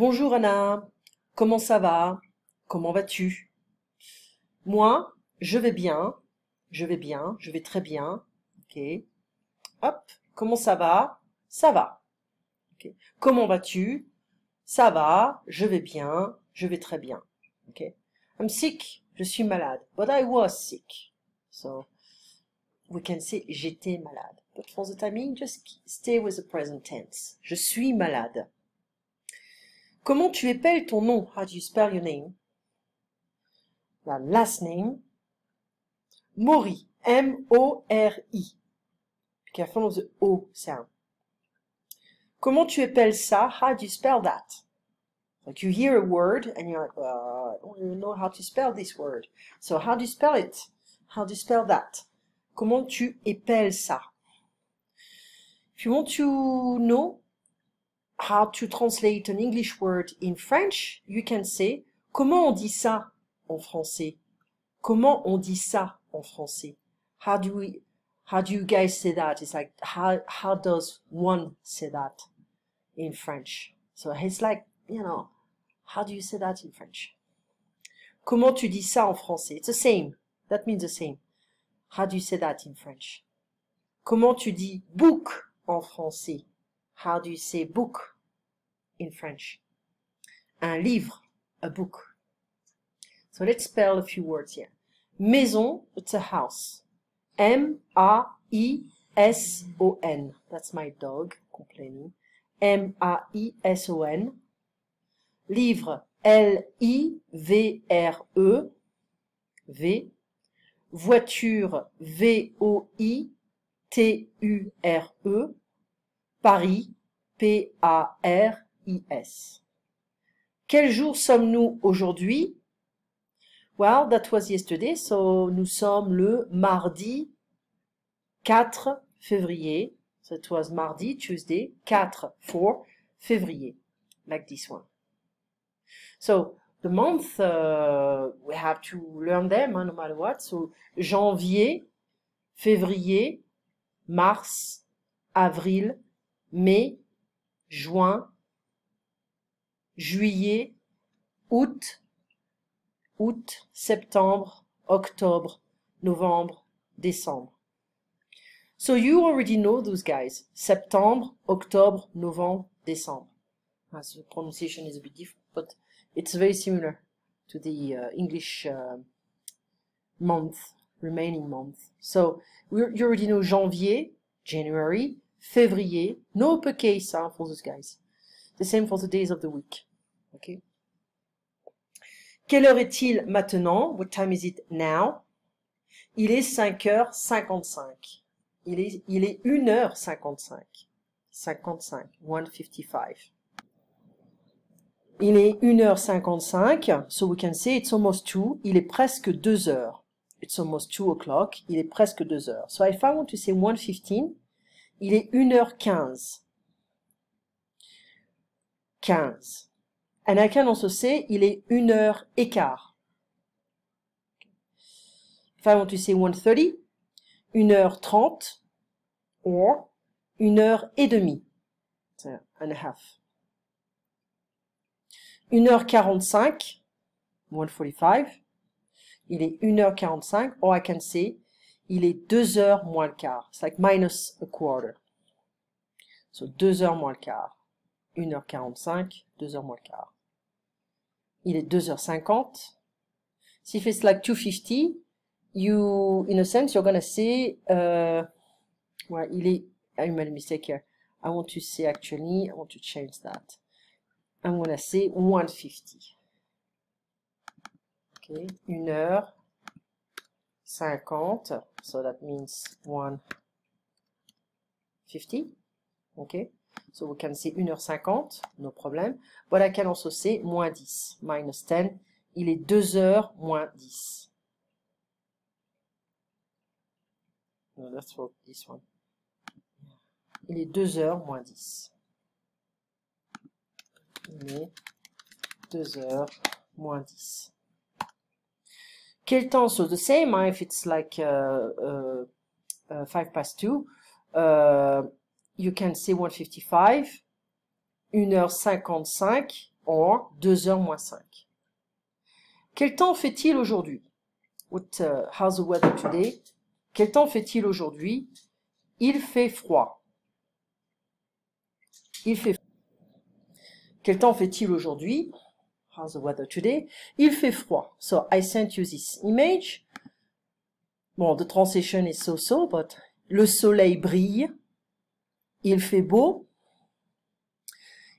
Bonjour Anna, comment ça va? Comment vas-tu? Moi, je vais bien, je vais bien, je vais très bien. Ok. Hop, comment ça va? Ça va. Ok. Comment vas-tu? Ça va, je vais bien, je vais très bien. Ok. I'm sick, je suis malade, but I was sick. So we can say j'étais malade. But for the time being, just stay with the present tense. Je suis malade. Comment tu épelles ton nom? How do you spell your name? La last name. Mori. M-O-R-I. Be careful of the O sound. Comment tu épelles ça? How do you spell that? Like you hear a word and you're like, I don't even know how to spell this word. So how do you spell it? How do you spell that? Comment tu épelles ça? If you want to know how to translate an English word in French, you can say, comment on dit ça en français? Comment on dit ça en français? How do you guys say that? It's like, how does one say that in French? So it's like, how do you say that in French? Comment tu dis ça en français? It's the same. That means the same. How do you say that in French? Comment tu dis book en français? How do you say book in French? Un livre, a book. So let's spell a few words here. Maison, it's a house. M-A-I-S-O-N. That's my dog complaining. M-A-I-S-O-N. Livre, L-I-V-R-E. V. Voiture, V-O-I-T-U-R-E. Paris, P-A-R-I-S. Quel jour sommes-nous aujourd'hui? Well, that was yesterday, so nous sommes le mardi 4 février. So it was mardi, Tuesday, 4 février, like this one. So the month, we have to learn them, no matter what. So janvier, février, mars, avril, mai, juin, juillet, août, septembre, octobre, novembre, décembre. So you already know those guys. Septembre, octobre, novembre, décembre. As the pronunciation is a bit different, but it's very similar to the English remaining month. So you already know janvier, January, février, no uppercase for those guys. The same for the days of the week. Okay. Quelle heure est-il maintenant? What time is it now? Il est 5h55. Il est 1h55. 55. 1:55. Il est 1h55. So we can say it's almost 2. Il est presque 2 heures. It's almost 2 o'clock. Il est presque 2 heures. So if I want to say 1:15, il est 1h15. 15. And I can also say, il est 1h15. If I want to say 1:30, 1h30, or 1h30. And a half. 1h45, 1:45. Il est 1h45, or I can say, il est 2h moins le quart. It's like minus a quarter. So 2h moins le quart. 1h45, 2h moins le quart. Il est 2h50. So if it's like 2:50, you, in a sense, you're gonna say, well, I made a mistake here. I want to say, actually, I want to change that. I'm gonna say 1:50. Okay, 1h50. So that means 1:50. Okay. So we can say 1h50, no problem. But I can also say moins 10, minus 10. Il est 2h moins 10. No, that's for this one. Il est 2h moins 10. Il est 2h moins 10. Quel temps? So the same, if it's like 2:05, you can say 1:55, 1h55, or 2h moins 5. Quel temps fait-il aujourd'hui? How's the weather today? Quel temps fait-il aujourd'hui? Il fait froid. Il fait froid. Quel temps fait-il aujourd'hui? How's the weather today? Il fait froid. So I sent you this image. Bon, the translation is so-so, but le soleil brille. Il fait beau.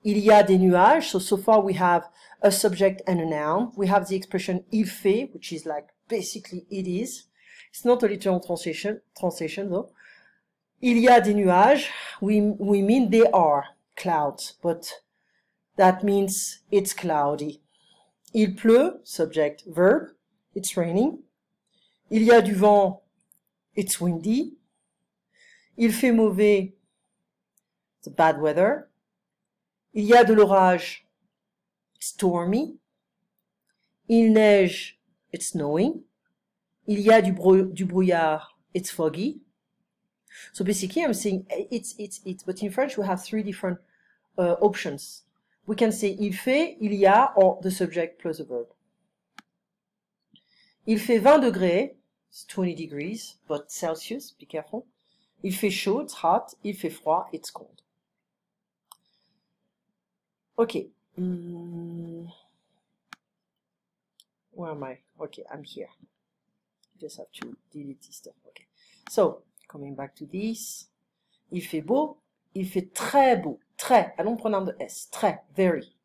Il y a des nuages. So far we have a subject and a noun. We have the expression il fait, which is like basically it is. It's not a literal translation though. Il y a des nuages. We mean they are clouds, but that means it's cloudy. Il pleut, subject, verb, it's raining. Il y a du vent, it's windy. Il fait mauvais, it's bad weather. Il y a de l'orage, it's stormy. Il neige, it's snowing. Il y a du brouillard, it's foggy. So basically I'm saying it's, but in French we have three different options. We can say il fait, il y a, or the subject plus the verb. Il fait 20 degrés, it's 20 degrees, but Celsius, be careful. Il fait chaud, it's hot. Il fait froid, it's cold. Okay. Where am I? Okay, I'm here. Just have to delete this stuff. Okay. So, coming back to this. Il fait beau. Il fait très beau. Très. I don't pronounce the S. Très. Very.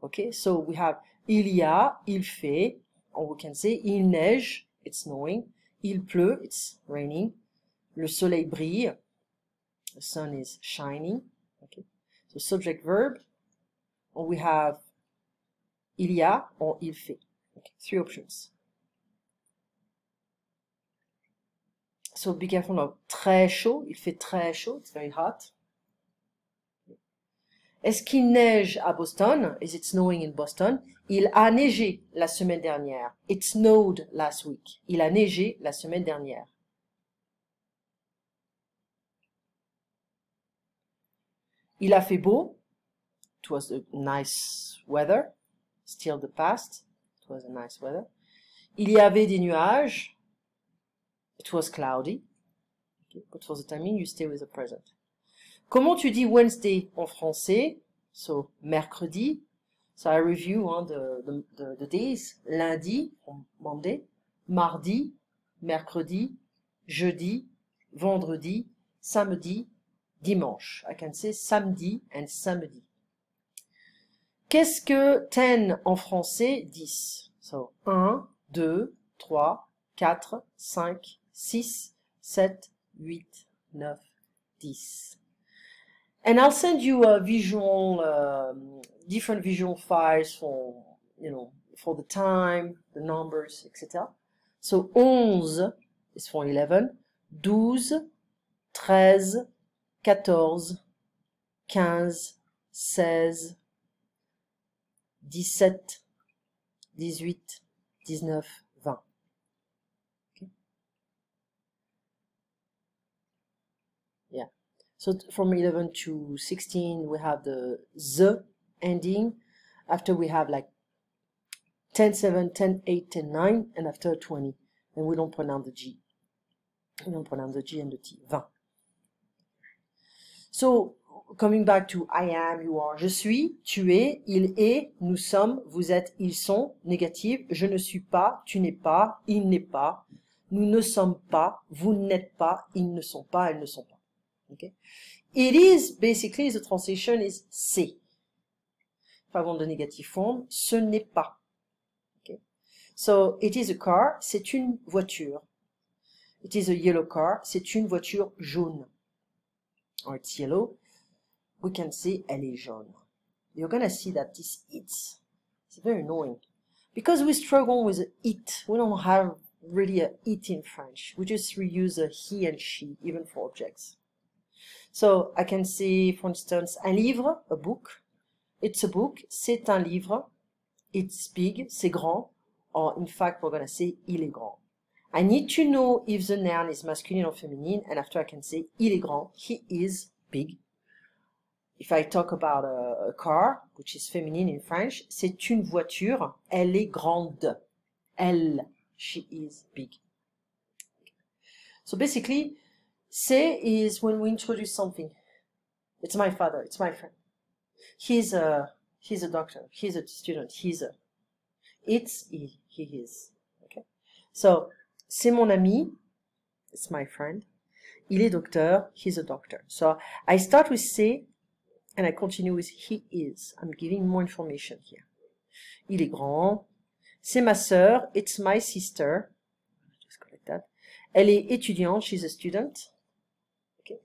Okay. So, we have il y a, il fait, or we can say il neige, it's snowing. Il pleut, it's raining. Le soleil brille. The sun is shining. Okay. So, subject verb. Or we have il y a or il fait. Okay. Three options. So be careful now. Très chaud. Il fait très chaud. It's very hot. Est-ce qu'il neige à Boston? Is it snowing in Boston? Il a neigé la semaine dernière. It snowed last week. Il a neigé la semaine dernière. Il a fait beau. It was a nice weather. Still the past. It was a nice weather. Il y avait des nuages. It was cloudy. Okay, but for the timing, you stay with the present. Comment tu dis Wednesday en français? So, mercredi. So I review the days. Lundi, Monday. Mardi, mercredi, jeudi, vendredi, samedi, dimanche. I can say samedi and samedi. Qu'est-ce que 10 en français? 10. So, 1, 2, 3, 4, 5, 6, 7, 8, 9, 10. And I'll send you a different visual files for, for the time, the numbers, etc. So 11 is for 11, 12, 13, 14, 15, 16, 17, 18, 19, 20. Okay. Yeah. So from 11 to 16, we have the ending. After we have like 10, 7, 10, 8, 10, 9, and after 20. And we don't pronounce the G. We don't pronounce the G and the T. 20. So, coming back to I am, you are, je suis, tu es, il est, nous sommes, vous êtes, ils sont, négative, je ne suis pas, tu n'es pas, il n'est pas, nous ne sommes pas, vous n'êtes pas, ils ne sont pas, elles ne sont pas. Okay? It is, basically, the translation is c'est. If I want the negative form, ce n'est pas. Okay? So, it is a car, c'est une voiture. It is a yellow car, c'est une voiture jaune. Or it's yellow. We can say elle est jaune. You're gonna see that this it's very annoying. Because we struggle with it. We don't have really a it in French. We just reuse a he and she, even for objects. So I can say, for instance, un livre, a book. It's a book, c'est un livre. It's big, c'est grand. Or in fact, we're gonna say il est grand. I need to know if the noun is masculine or feminine, and after I can say il est grand, he is big. if I talk about a car, which is feminine in French, c'est une voiture, elle est grande. Elle, she is big. So basically, c'est is when we introduce something. It's my father, it's my friend. He's a doctor, he's a student, it's, he is. Okay? So, c'est mon ami, it's my friend. Il est docteur, he's a doctor. So, I start with c'est, and I continue with he is. I'm giving more information here. Il est grand. C'est ma sœur, it's my sister. Just correct that. Elle est étudiante, she's a student. Okay.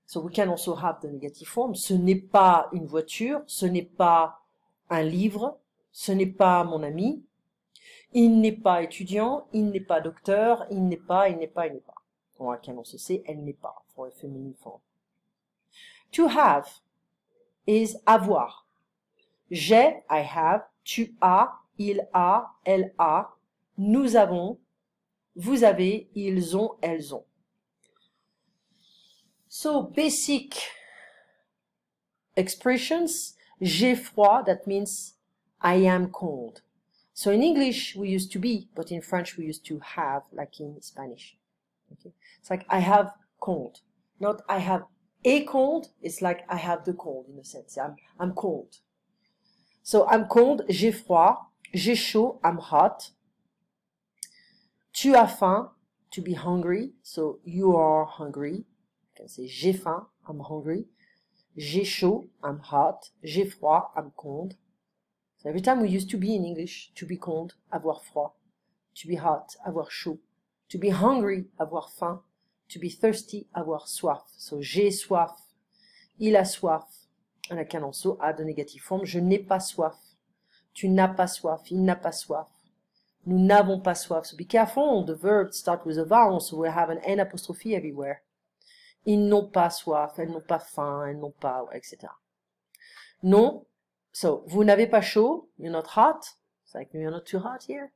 So we can also have the negative form. Ce n'est pas une voiture, ce n'est pas un livre, ce n'est pas mon ami. Il n'est pas étudiant, il n'est pas docteur, il n'est pas. Or I can also say elle n'est pas for a feminine form. To have is avoir. J'ai, I have. Tu as, il a, elle a. Nous avons, vous avez, ils ont, elles ont. So basic expressions. J'ai froid, that means I am cold. So in English we used to be, but in French we used to have, like in Spanish. Okay? It's like I have cold, not I have a cold. It's like I have the cold in a sense. I'm cold. So I'm cold, j'ai froid, j'ai chaud, I'm hot. Tu as faim, to be hungry, so you are hungry. You can say j'ai faim, I'm hungry. J'ai chaud, I'm hot. J'ai froid, I'm cold. So every time we used to be in English, to be cold, avoir froid. To be hot, avoir chaud. To be hungry, avoir faim. To be thirsty, avoir soif. So j'ai soif, il a soif. And I can also add a negative form. Je n'ai pas soif. Tu n'as pas soif, il n'a pas soif. Nous n'avons pas soif. So be careful, the verbs start with a vowel, so we have an N apostrophe everywhere. Ils n'ont pas soif, elles n'ont pas faim, elles n'ont pas, etc. Non. So, vous n'avez pas chaud, you're not hot. It's like, you're not too hot here.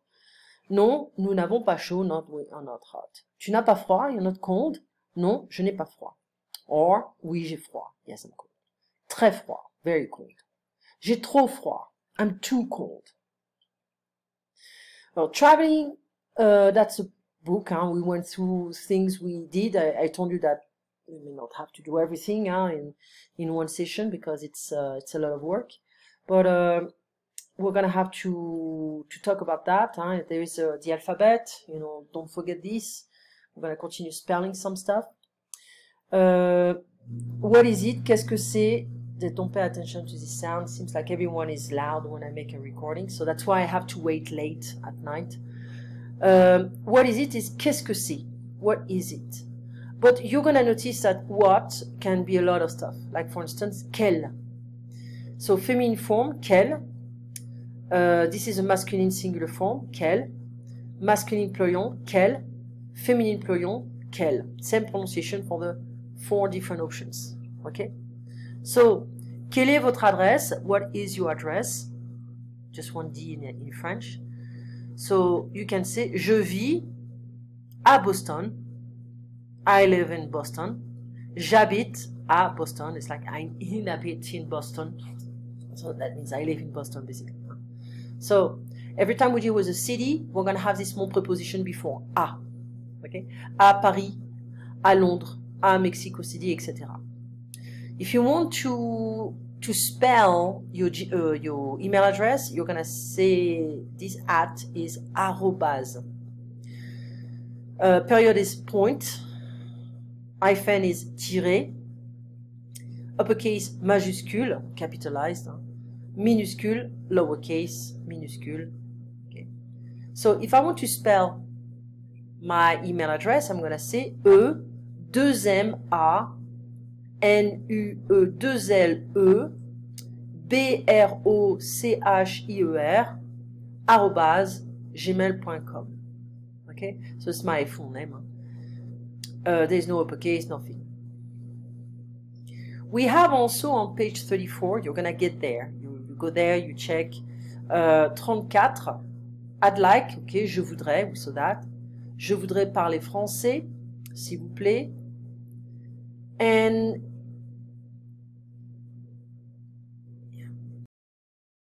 Non, nous n'avons pas chaud, not we are not hot. Tu n'as pas froid, you're not cold. Non, je n'ai pas froid. Or, oui, j'ai froid. Yes, I'm cold. Très froid, very cold. J'ai trop froid. I'm too cold. Well, traveling, that's a book. We went through things we did. I told you that we may not have to do everything in one session because it's a lot of work. But we're gonna have to talk about that. There is the alphabet. Don't forget this. We're gonna continue spelling some stuff. What is it? Qu'est-ce que c'est? Don't pay attention to this sound. It seems like everyone is loud when I make a recording, so that's why I have to wait late at night. What is it is qu'est-ce que c'est? What is it? But you're gonna notice that what can be a lot of stuff. Like for instance, quel. So feminine form, quel. This is a masculine singular form, quel. Masculine plurion, quel. Feminine plurion, quel. Same pronunciation for the 4 different options. Okay? So, quelle est votre adresse? What is your address? Just one D in French. So, you can say, je vis à Boston. I live in Boston. J'habite à Boston. It's like I inhabit in Boston. So that means I live in Boston, basically. So, every time we deal with a city, we're going to have this small preposition before. À. Okay? À Paris, à Londres, à Mexico City, etc. If you want to spell your email address, you're gonna say this at is arrobase. Period is point. Hyphen is tiré. Uppercase majuscule, capitalized. Minuscule, lowercase, minuscule. Okay. So if I want to spell my email address, I'm gonna say E, 2M-A, N-U-E-2-L-E, B-R-O-C-H-I-E-R, arrobase, gmail.com. Okay, so it's my full name. There's no uppercase, nothing. We have also on page 34, you're gonna get there. You go there, you check. 34, I'd like, okay, je voudrais, we saw that. Je voudrais parler français, s'il vous plaît. And